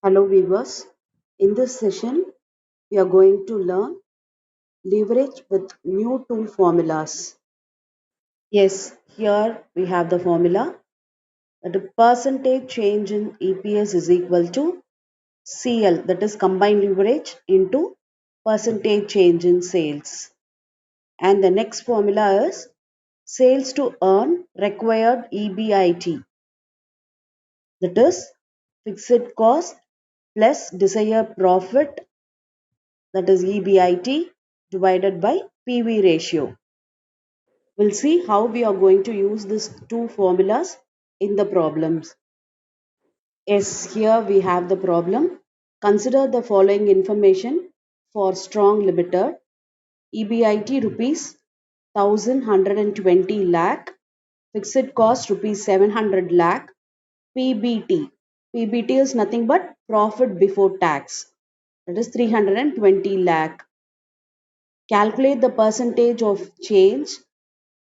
Hello viewers, in this session we are going to learn leverage with new two formulas. Yes, here we have the formula that the percentage change in EPS is equal to CL, that is combined leverage, into percentage change in sales. And the next formula is sales to earn required EBIT, that is fixed cost plus desired profit, that is EBIT, divided by PV ratio. We'll see how we are going to use these two formulas in the problems. Yes, here we have the problem. Consider the following information for Strong Limited. EBIT rupees 1120 lakh, fixed cost rupees 700 lakh, PBT. PBT is nothing but profit before tax, that is 320 lakh. Calculate the percentage of change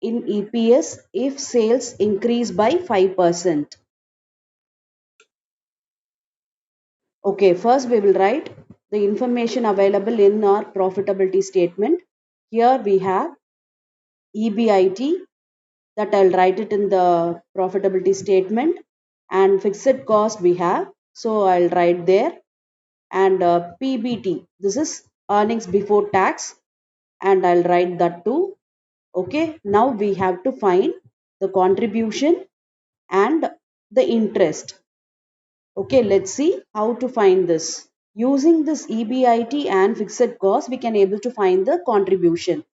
in EPS if sales increase by 5%. Okay, first we will write the information available in our profitability statement. Here we have EBIT, that I'll write it in the profitability statement, and fixed cost we have, so I'll write there, and PBT, this is earnings before tax, and I'll write that too. Okay, now we have to find the contribution and the interest. Okay, let's see how to find this. Using this EBIT and fixed cost, we can able to find the contribution.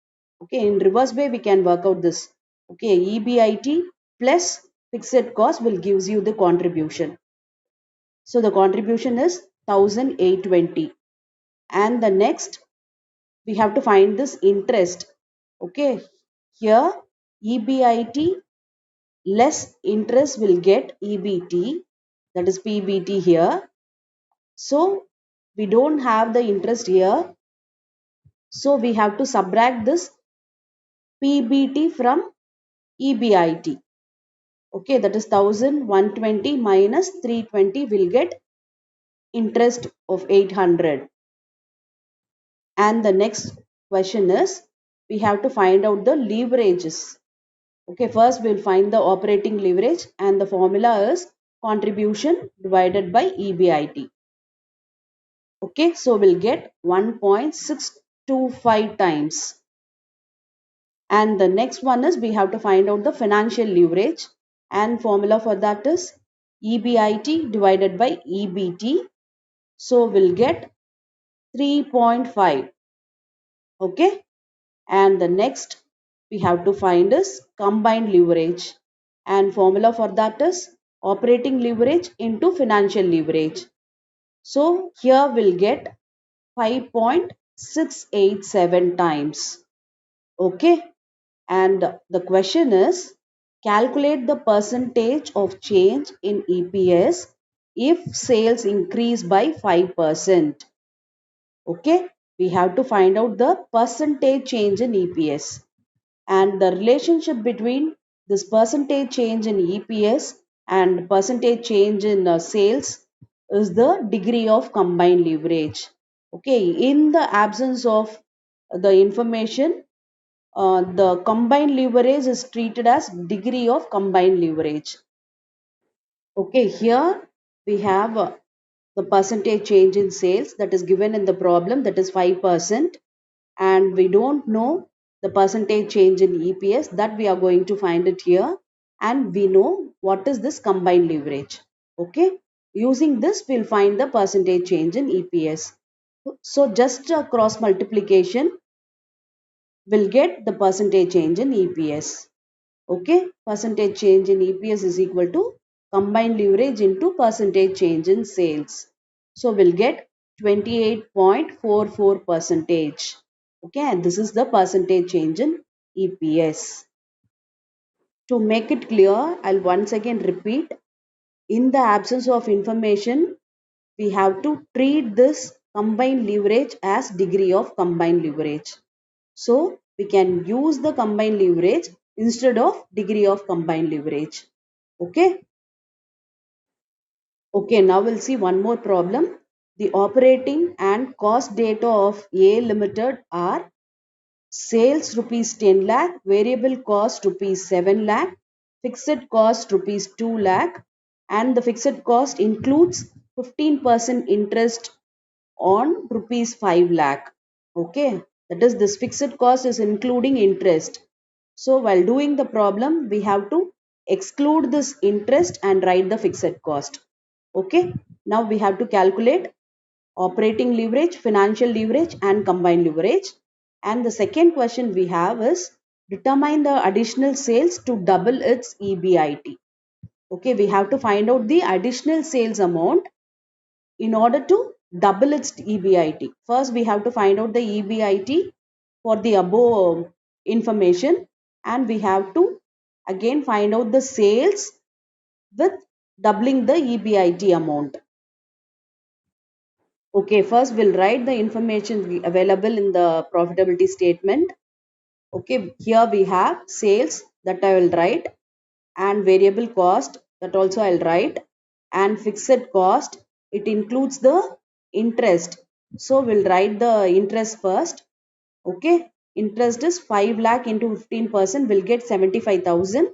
Okay, in reverse way, we can work out this. Okay, EBIT plus fixed cost will gives you the contribution. So the contribution is 1820. And the next, we have to find this interest. Okay, here EBIT less interest will get EBT, that is PBT here. So we don't have the interest here. So we have to subtract this PBT from EBIT. Okay, that is 1120 minus 320 will get interest of 800. And the next question is we have to find out the leverages. Okay, first we'll find the operating leverage, and the formula is contribution divided by EBIT. Okay, so we'll get 1.625 times. And the next one is we have to find out the financial leverage, and formula for that is EBIT divided by EBT. So we'll get 3.5. Okay, and the next we have to find is combined leverage, and formula for that is operating leverage into financial leverage. So here we'll get 5.687 times. Okay, and the question is calculate the percentage of change in EPS if sales increase by 5%. Okay, we have to find out the percentage change in EPS, and the relationship between this percentage change in EPS and percentage change in sales is the degree of combined leverage. Okay, in the absence of the information, the combined leverage is treated as degree of combined leverage. Okay, here we have the percentage change in sales that is given in the problem, that is 5%, and we don't know the percentage change in EPS, that we are going to find it here, and we know what is this combined leverage. Okay, using this we'll find the percentage change in EPS. So just a cross multiplication will get the percentage change in EPS. Okay, percentage change in EPS is equal to combined leverage into percentage change in sales. So we'll get 28.44 percentage. Okay, and this is the percentage change in EPS. To make it clear, I'll once again repeat. In the absence of information, we have to treat this combined leverage as degree of combined leverage. So we can use the combined leverage instead of degree of combined leverage. Okay. Okay, now we'll see one more problem. The operating and cost data of A Limited are sales rupees 10 lakh, variable cost rupees 7 lakh, fixed cost rupees 2 lakh, and the fixed cost includes 15% interest on rupees 5 lakh. Okay, that is, this fixed cost is including interest. So while doing the problem, we have to exclude this interest and write the fixed cost. Okay, now we have to calculate operating leverage, financial leverage, and combined leverage. And the second question we have is determine the additional sales to double its EBIT. Okay, we have to find out the additional sales amount in order to double its EBIT. First, we have to find out the EBIT for the above information, and we have to again find out the sales with doubling the EBIT amount. Okay, first we'll write the information available in the profitability statement. Okay, here we have sales that I will write, and variable cost that also I'll write, and fixed cost. It includes the interest. So we'll write the interest first. Okay, interest is 5 lakh into 15% will get 75,000.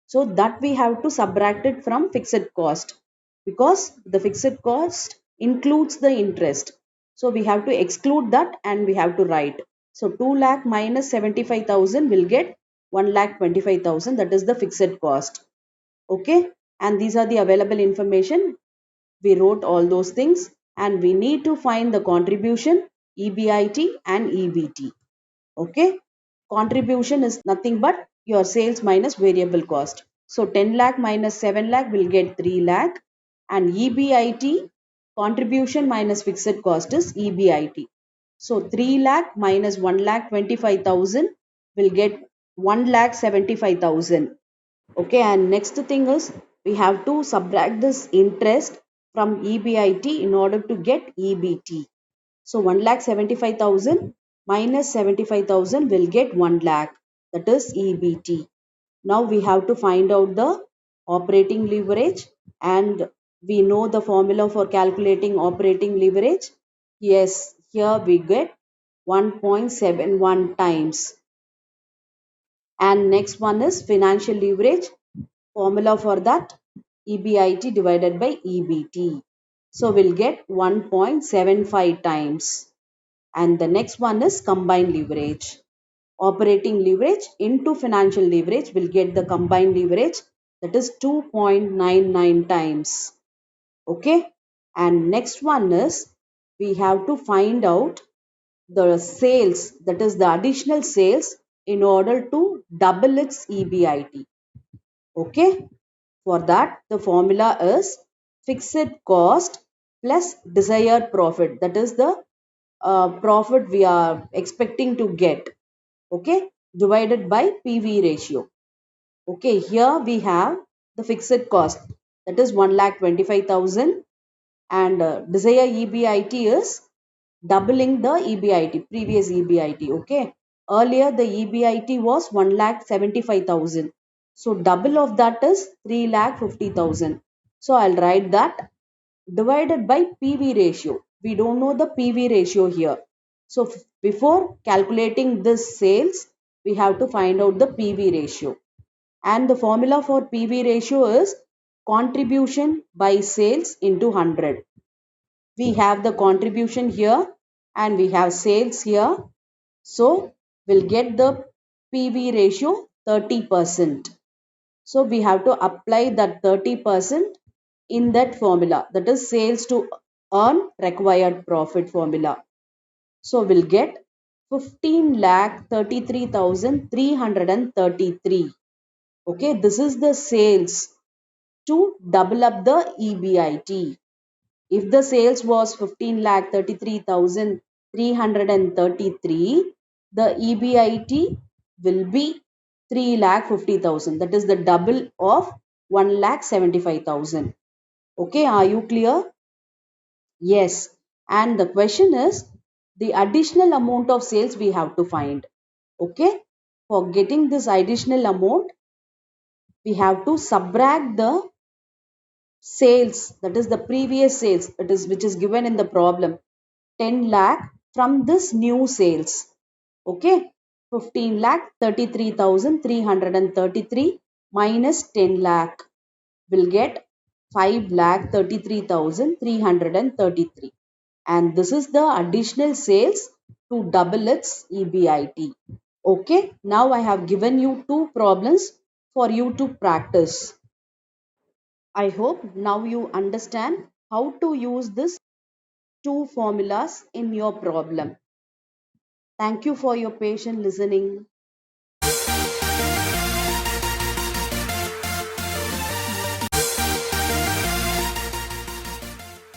So that we have to subtract it from fixed cost because the fixed cost includes the interest. So we have to exclude that and we have to write. So 2 lakh minus 75,000 will get 1 lakh 25,000, that is the fixed cost. Okay, and these are the available information. We wrote all those things and we need to find the contribution, EBIT and EBT. Okay, contribution is nothing but your sales minus variable cost. So 10 lakh minus 7 lakh will get 3 lakh, and EBIT, contribution minus fixed cost, is EBIT. So 3 lakh minus 1 lakh 25,000 will get 1 lakh 75,000. Okay, and next thing is we have to subtract this interest from EBIT in order to get EBT. So 1,75,000 minus 75,000 will get 1 lakh, that is EBT. Now we have to find out the operating leverage, and we know the formula for calculating operating leverage. Yes, here we get 1.71 times. And next one is financial leverage. Formula for that, EBIT divided by EBT. So we'll get 1.75 times. And the next one is combined leverage. Operating leverage into financial leverage will get the combined leverage, that is 2.99 times. Okay. And next one is we have to find out the sales, that is the additional sales, in order to double its EBIT. Okay. For that, the formula is fixed cost plus desired profit, that is the profit we are expecting to get, okay, divided by PV ratio. Okay, here we have the fixed cost, that is 1,25,000, and desired EBIT is doubling the EBIT, previous EBIT. Okay, earlier the EBIT was 1,75,000, so double of that is 3,50,000. So I'll write that divided by PV ratio. We don't know the PV ratio here. So before calculating this sales, we have to find out the PV ratio. And the formula for PV ratio is contribution by sales into 100. We have the contribution here and we have sales here. So we'll get the PV ratio 30%. So we have to apply that 30% in that formula, that is sales to earn required profit formula. So we'll get 15,33,333. Okay, this is the sales to double up the EBIT. If the sales was 15,33,333, the EBIT will be 3,50,000. That is the double of 1,75,000. Okay, are you clear? Yes. And the question is the additional amount of sales we have to find. Okay. For getting this additional amount, we have to subtract the sales, that is the previous sales, that is which is given in the problem, 10 lakh from this new sales. Okay, 15 lakh 33,333 minus 10 lakh will get 5 lakh 33,333, and this is the additional sales to double its EBIT. Okay, now I have given you two problems for you to practice. I hope now you understand how to use these two formulas in your problem. Thank you for your patient listening.